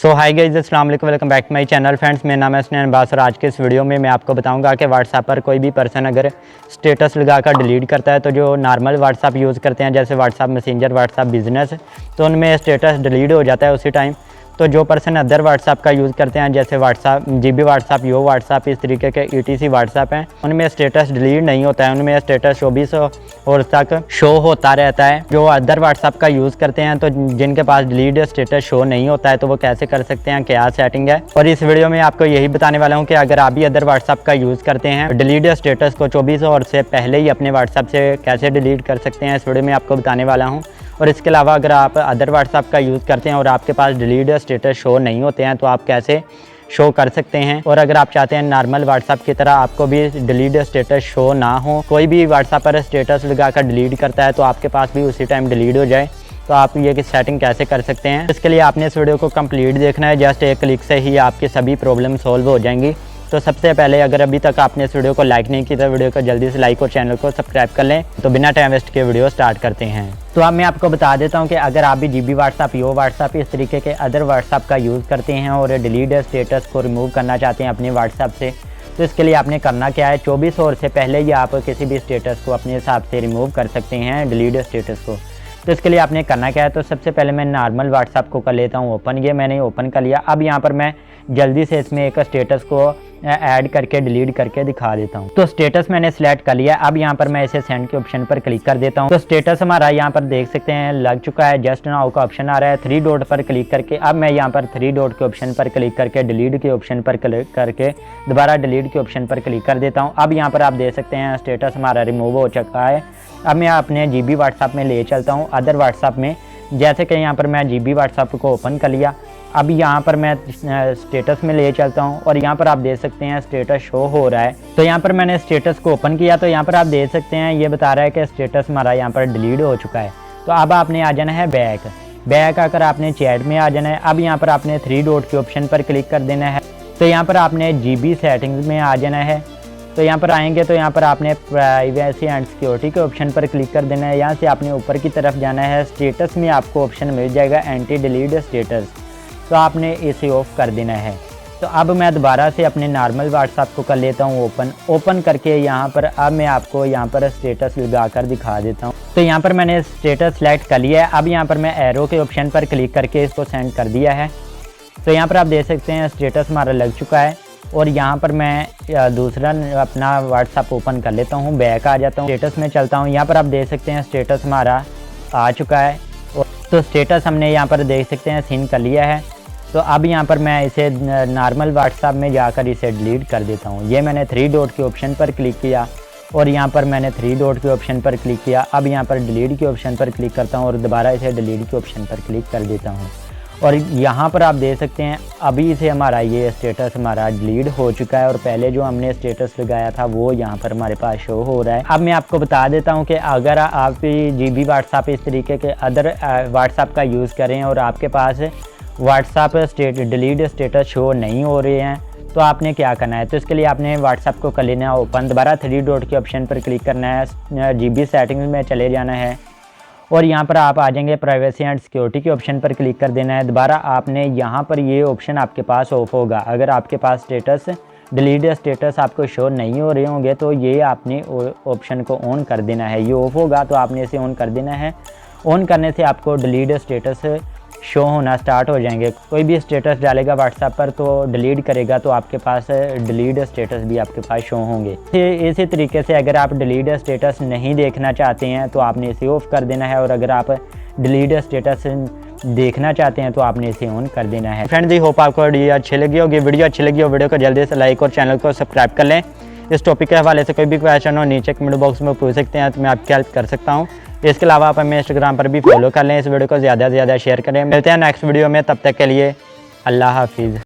सो हाय guys, अस्सलाम वालेकुम, welcome back to my channel. Friends, मेरा नाम है स्नैन अब्बास और आज के इस वीडियो में मैं आपको बताऊंगा कि व्हाट्सएप पर कोई भी पर्सन अगर स्टेटस लगाकर डिलीट करता है तो जो नॉर्मल व्हाट्सएप यूज़ करते हैं जैसे व्हाट्सएप मैसेंजर, व्हाट्सएप बिजनेस, तो उनमें स्टेटस डिलीट हो जाता है उसी टाइम। तो जो पर्सन अदर व्हाट्सएप का यूज़ करते हैं जैसे व्हाट्सएप, जीबी व्हाट्सएप, यो व्हाट्सएप, इस तरीके के ईटीसी व्हाट्सएप हैं, उनमें स्टेटस डिलीट नहीं होता है, उनमें स्टेटस 24 और तक शो होता रहता है। जो अदर व्हाट्सएप का यूज़ करते हैं तो जिनके पास डिलीट स्टेटस शो नहीं होता है तो वो कैसे कर सकते हैं, क्या सेटिंग है, और इस वीडियो में आपको यही बताने वाला हूँ कि अगर आप भी अदर व्हाट्सएप का यूज़ करते हैं डिलीट स्टेटस को 24 और से पहले ही अपने व्हाट्सएप से कैसे डिलीट कर सकते हैं, इस वीडियो में आपको बताने वाला हूँ। और इसके अलावा अगर आप अदर व्हाट्सएप का यूज़ करते हैं और आपके पास डिलीट स्टेटस शो नहीं होते हैं तो आप कैसे शो कर सकते हैं। और अगर आप चाहते हैं नॉर्मल व्हाट्सएप की तरह आपको भी डिलीट स्टेटस शो ना हो, कोई भी व्हाट्सएप पर स्टेटस लगाकर डिलीट करता है तो आपके पास भी उसी टाइम डिलीट हो जाए, तो आप ये सेटिंग कैसे कर सकते हैं। इसके लिए आपने इस वीडियो को कंप्लीट देखना है, जस्ट एक क्लिक से ही आपकी सभी प्रॉब्लम सॉल्व हो जाएंगी। तो सबसे पहले अगर अभी तक आपने इस वीडियो को लाइक नहीं किया तो वीडियो को जल्दी से लाइक और चैनल को सब्सक्राइब कर लें। तो बिना टाइम वेस्ट के वीडियो स्टार्ट करते हैं। तो अब मैं आपको बता देता हूं कि अगर आप भी जीबी व्हाट्सएप, यो व्हाट्सएप, इस तरीके के अदर व्हाट्सएप का यूज़ करते हैं और डिलीट स्टेटस को रिमूव करना चाहते हैं अपने व्हाट्सएप से, तो इसके लिए आपने करना क्या है, 24 और से पहले ही आप किसी भी स्टेटस को अपने हिसाब से रिमूव कर सकते हैं डिलीट स्टेटस को। तो इसके लिए आपने करना क्या है, तो सबसे पहले मैं नॉर्मल व्हाट्सएप को कर लेता हूँ ओपन। ये मैंने ओपन कर लिया। अब यहाँ पर मैं जल्दी से इसमें एक स्टेटस को ऐड करके डिलीट करके दिखा देता हूँ। तो स्टेटस मैंने सिलेक्ट कर लिया। अब यहाँ पर मैं इसे सेंड के ऑप्शन पर क्लिक कर देता हूँ। तो स्टेटस हमारा यहाँ पर देख सकते हैं लग चुका है, जस्ट नाउ का ऑप्शन आ रहा है 3 डॉट पर क्लिक करके। अब मैं यहाँ पर 3 डॉट के ऑप्शन पर क्लिक करके डिलीट के ऑप्शन पर क्लिक करके दोबारा डिलीट के ऑप्शन पर क्लिक कर देता हूँ। अब यहाँ पर आप देख सकते हैं स्टेटस हमारा रिमूव हो चुका है। अब मैं अपने जीबी व्हाट्सएप में ले चलता हूँ अदर व्हाट्सएप में। जैसे कि यहाँ पर मैं जीबी व्हाट्सएप को ओपन कर लिया। अब यहाँ पर मैं स्टेटस में ले चलता हूँ और यहाँ पर आप देख सकते हैं स्टेटस शो हो रहा है। तो यहाँ पर मैंने स्टेटस को ओपन किया तो यहाँ पर आप देख सकते हैं ये बता रहा है कि स्टेटस हमारा यहाँ पर डिलीट हो चुका है। तो अब आपने आ जाना है बैक आकर आपने चैट में आ जाना है। अब यहाँ पर आपने 3 डॉट के ऑप्शन पर क्लिक कर देना है। तो यहाँ पर आपने जीबी सेटिंग्स में आ जाना है। तो यहाँ पर आएंगे तो यहाँ पर आपने प्राइवेसी एंड सिक्योरिटी के ऑप्शन पर क्लिक कर देना है। यहाँ से आपने ऊपर की तरफ जाना है, स्टेटस में आपको ऑप्शन मिल जाएगा एंटी डिलीट स्टेटस, तो आपने इसे ऑफ कर देना है। तो अब मैं दोबारा से अपने नॉर्मल व्हाट्सएप को कर लेता हूँ ओपन करके यहाँ पर अब मैं आपको यहाँ पर स्टेटस लगा कर दिखा देता हूँ। तो यहाँ पर मैंने स्टेटस सेलेक्ट कर लिया है। अब यहाँ पर मैं एरो के ऑप्शन पर क्लिक करके इसको सेंड कर दिया है। तो यहाँ पर आप देख सकते हैं स्टेटस हमारा लग चुका है। और यहाँ पर मैं दूसरा अपना व्हाट्सएप ओपन कर लेता हूँ, बैक आ जाता हूँ, स्टेटस में चलता हूँ। यहाँ पर आप देख सकते हैं स्टेटस हमारा आ चुका है। तो स्टेटस हमने यहाँ पर देख सकते हैं सीन कर लिया है। तो अब यहाँ पर मैं इसे नॉर्मल व्हाट्सएप में जाकर इसे डिलीट कर देता हूँ। ये मैंने 3 डॉट के ऑप्शन पर क्लिक किया और यहाँ पर मैंने 3 डॉट के ऑप्शन पर क्लिक किया। अब यहाँ पर डिलीट के ऑप्शन पर क्लिक करता हूँ और दोबारा इसे डिलीट के ऑप्शन पर क्लिक कर देता हूँ। और यहाँ पर आप देख सकते हैं अभी से हमारा ये स्टेटस हमारा डिलीट हो चुका है और पहले जो हमने स्टेटस लगाया था वो यहाँ पर हमारे पास शो हो रहा है। अब मैं आपको बता देता हूँ कि अगर आप जीबी व्हाट्सएप इस तरीके के अदर व्हाट्सएप का यूज़ करें और आपके पास व्हाट्सएप डिलीट स्टेटस शो नहीं हो रहे हैं तो आपने क्या करना है। तो इसके लिए आपने व्हाट्सएप को कर लेना है ओपन, दोबारा 3 डॉट के ऑप्शन पर क्लिक करना है, जीबी सेटिंग्स में चले जाना है और यहाँ पर आप आ जाएंगे प्राइवेसी एंड सिक्योरिटी के ऑप्शन पर क्लिक कर देना है। दोबारा आपने यहाँ पर ये ऑप्शन आपके पास ऑफ होगा। अगर आपके पास स्टेटस डिलीट स्टेटस आपको शो नहीं हो रहे होंगे तो ये आपने ऑप्शन को ऑन कर देना है। ये ऑफ होगा तो आपने इसे ऑन कर देना है। ऑन करने से आपको डिलीट स्टेटस शो होना स्टार्ट हो जाएंगे। कोई भी स्टेटस डालेगा व्हाट्सएप पर तो डिलीट करेगा तो आपके पास डिलीट स्टेटस भी आपके पास शो होंगे। इसी तरीके से अगर आप डिलीट स्टेटस नहीं देखना चाहते हैं तो आपने इसे ऑफ कर देना है और अगर आप डिलीट स्टेटस देखना चाहते हैं तो आपने इसे ऑन कर देना है। फ्रेंड्स, होप आपको वीडियो अच्छी लगी होगी। वीडियो अच्छी लगी हो वीडियो को जल्दी से लाइक और चैनल को सब्सक्राइब कर लें। इस टॉपिक के हवाले से कोई भी क्वेश्चन हो नीचे कमेंट बॉक्स में पूछ सकते हैं तो मैं आपकी हेल्प कर सकता हूँ। इसके अलावा आप हमें इंस्टाग्राम पर भी फॉलो कर लें। इस वीडियो को ज़्यादा से ज़्यादा शेयर करें। मिलते हैं नेक्स्ट वीडियो में, तब तक के लिए अल्लाह हाफिज़।